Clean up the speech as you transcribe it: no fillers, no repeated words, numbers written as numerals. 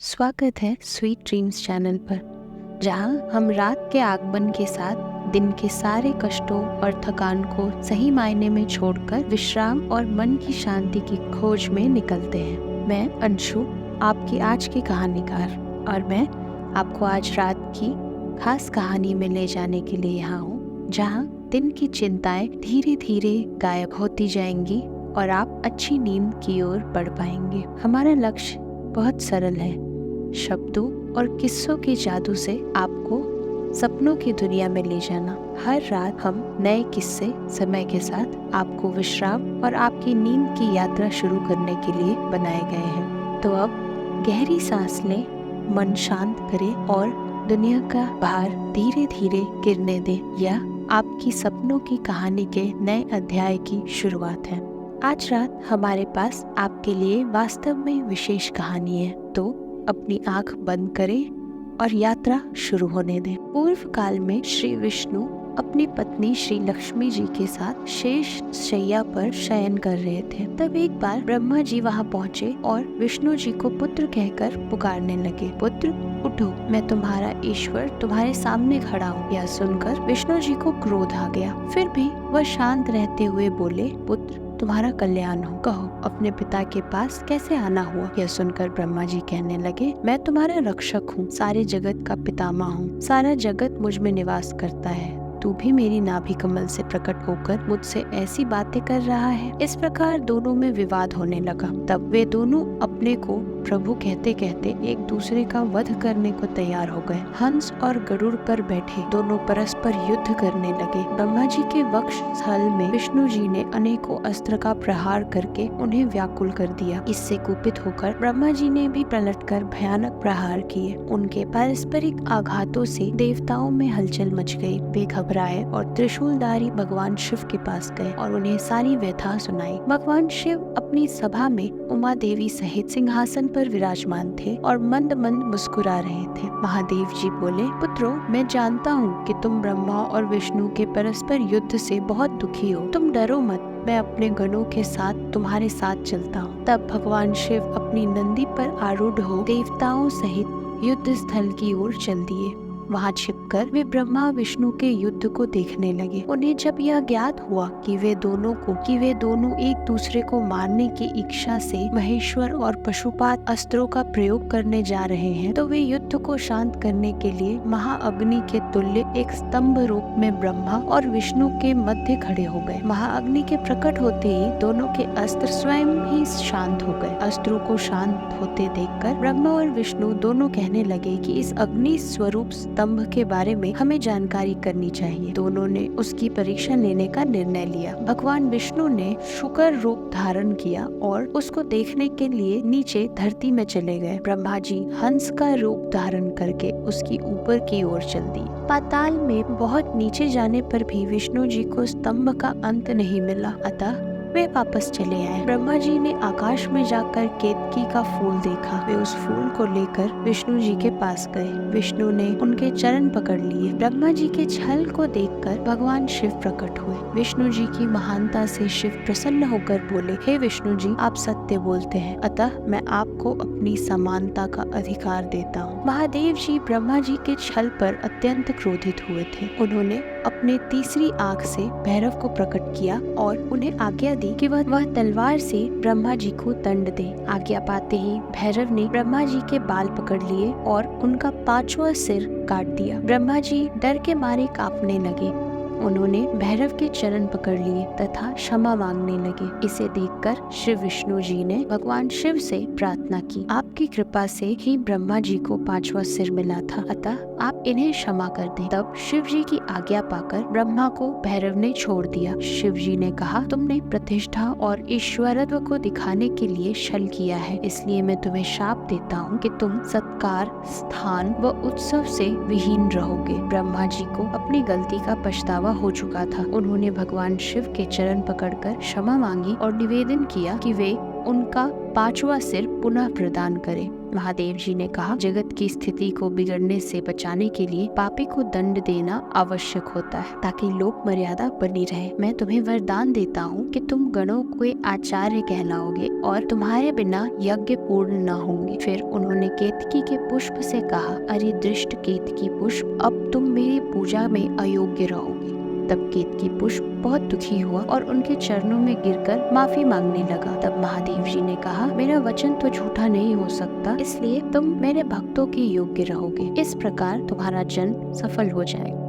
स्वागत है sweet dreams channel पर, जहां हम रात के आगमन के साथ दिन के सारे कष्टों और थकान को सही मायने में छोड़कर विश्राम और मन की शांति की खोज में निकलते हैं। मैं अंशु, आपकी आज की कहानीकार, और मैं आपको आज रात की खास कहानी में ले जाने के लिए यहाँ हूँ, जहाँ दिन की चिंताएं धीरे धीरे गायब होती जाएंगी और आप अच्छी नींद की ओर बढ़ पाएंगे। हमारा लक्ष्य बहुत सरल है, शब्दों और किस्सों के जादू से आपको सपनों की दुनिया में ले जाना। हर रात हम नए किस्से समय के साथ आपको विश्राम और आपकी नींद की यात्रा शुरू करने के लिए बनाए गए हैं। तो अब गहरी सांस लें, मन शांत करें और दुनिया का भार धीरे धीरे गिरने दें। यह आपकी सपनों की कहानी के नए अध्याय की शुरुआत है। आज रात हमारे पास आपके लिए वास्तव में विशेष कहानी है, तो अपनी आंख बंद करें और यात्रा शुरू होने दें। पूर्व काल में श्री विष्णु अपनी पत्नी श्री लक्ष्मी जी के साथ शेष शैया पर शयन कर रहे थे। तब एक बार ब्रह्मा जी वहां पहुंचे और विष्णु जी को पुत्र कहकर पुकारने लगे। पुत्र उठो, मैं तुम्हारा ईश्वर तुम्हारे सामने खड़ा हूँ। यह सुनकर विष्णु जी को क्रोध आ गया, फिर भी वह शांत रहते हुए बोले, पुत्र तुम्हारा कल्याण हो, कहो अपने पिता के पास कैसे आना हुआ। यह सुनकर ब्रह्मा जी कहने लगे, मैं तुम्हारा रक्षक हूँ, सारे जगत का पितामह हूँ, सारा जगत मुझ में निवास करता है। तू भी मेरी नाभि कमल से प्रकट होकर मुझसे ऐसी बातें कर रहा है। इस प्रकार दोनों में विवाद होने लगा। तब वे दोनों अपने को प्रभु कहते कहते एक दूसरे का वध करने को तैयार हो गए। हंस और गरुड़ पर बैठे दोनों परस्पर युद्ध करने लगे। ब्रह्मा जी के वक्ष स्थल में विष्णु जी ने अनेकों अस्त्र का प्रहार करके उन्हें व्याकुल कर दिया। इससे कुपित होकर ब्रह्मा जी ने भी पलटकर भयानक प्रहार किए। उनके पारस्परिक आघातों से देवताओं में हलचल मच गई। वे घबराए और त्रिशूलधारी भगवान शिव के पास गए और उन्हें सारी व्यथा सुनाई। भगवान शिव अपनी सभा में उमा देवी सहित सिंहासन पर विराजमान थे और मंद मंद मुस्कुरा रहे थे। महादेव जी बोले, पुत्रों, मैं जानता हूँ कि तुम ब्रह्मा और विष्णु के परस्पर युद्ध से बहुत दुखी हो। तुम डरो मत, मैं अपने गणों के साथ तुम्हारे साथ चलता हूँ। तब भगवान शिव अपनी नंदी पर आरूढ़ हो देवताओं सहित युद्ध स्थल की ओर चल दिए। वहाँ छिपकर वे ब्रह्मा विष्णु के युद्ध को देखने लगे। उन्हें जब यह ज्ञात हुआ कि वे दोनों एक दूसरे को मारने की इच्छा से महेश्वर और पशुपात अस्त्रों का प्रयोग करने जा रहे हैं, तो वे युद्ध को शांत करने के लिए महाअग्नि के तुल्य एक स्तंभ रूप में ब्रह्मा और विष्णु के मध्य खड़े हो गए। महाअग्नि के प्रकट होते ही दोनों के अस्त्र स्वयं ही शांत हो गए। अस्त्रों को शांत होते देखकर ब्रह्मा और विष्णु दोनों कहने लगे कि इस अग्नि स्वरूप स्तंभ के बारे में हमें जानकारी करनी चाहिए। दोनों ने उसकी परीक्षा लेने का निर्णय लिया। भगवान विष्णु ने शुकर रूप धारण किया और उसको देखने के लिए नीचे धरती में चले गए। ब्रह्मा जी हंस का रूप धारण करके उसकी ऊपर की ओर चल दिए। पाताल में बहुत नीचे जाने पर भी विष्णु जी को स्तंभ का अंत नहीं मिला, अतः वे वापस चले आए। ब्रह्मा जी ने आकाश में जाकर केतकी का फूल देखा। वे उस फूल को लेकर विष्णु जी के पास गए। विष्णु ने उनके चरण पकड़ लिए। ब्रह्मा जी के छल को देखकर भगवान शिव प्रकट हुए। विष्णु जी की महानता से शिव प्रसन्न होकर बोले, हे विष्णु जी, आप सत्य बोलते हैं, अतः मैं आपको अपनी समानता का अधिकार देता हूँ। महादेव जी ब्रह्मा जी के छल पर अत्यंत क्रोधित हुए थे। उन्होंने अपने तीसरी आंख से भैरव को प्रकट किया और उन्हें आज्ञा दी कि वह तलवार से ब्रह्मा जी को दंड दे। आज्ञा पाते ही भैरव ने ब्रह्मा जी के बाल पकड़ लिए और उनका 5वां सिर काट दिया। ब्रह्मा जी डर के मारे कांपने लगे। उन्होंने भैरव के चरण पकड़ लिए तथा क्षमा मांगने लगे। इसे देखकर श्री विष्णु जी ने भगवान शिव से प्रार्थना की, आपकी कृपा से ही ब्रह्मा जी को 5वां सिर मिला था, अतः आप इन्हें क्षमा कर दें। तब शिव जी की आज्ञा पाकर ब्रह्मा को भैरव ने छोड़ दिया। शिव जी ने कहा, तुमने प्रतिष्ठा और ईश्वरत्व को दिखाने के लिए छल किया है, इसलिए मैं तुम्हें शाप देता हूँ कि तुम सत्कार, स्थान व उत्सव से विहीन रहोगे। ब्रह्मा जी को अपनी गलती का पछतावा हो चुका था। उन्होंने भगवान शिव के चरण पकड़कर क्षमा मांगी और निवेदन किया कि वे उनका 5वां सिर पुनः प्रदान करें। महादेव जी ने कहा, जगत की स्थिति को बिगड़ने से बचाने के लिए पापी को दंड देना आवश्यक होता है ताकि लोक मर्यादा बनी रहे। मैं तुम्हें वरदान देता हूँ कि तुम गणों के आचार्य कहलाओगे और तुम्हारे बिना यज्ञ पूर्ण न होंगे। फिर उन्होंने केतकी के पुष्प से कहा, अरे दृष्ट केतकी पुष्प, अब तुम मेरी पूजा में अयोग्य रहोगे। तब केतकी पुष्प बहुत दुखी हुआ और उनके चरणों में गिरकर माफी मांगने लगा। तब महादेव जी ने कहा, मेरा वचन तो झूठा नहीं हो सकता, इसलिए तुम मेरे भक्तों के योग्य रहोगे। इस प्रकार तुम्हारा जन्म सफल हो जाएगा।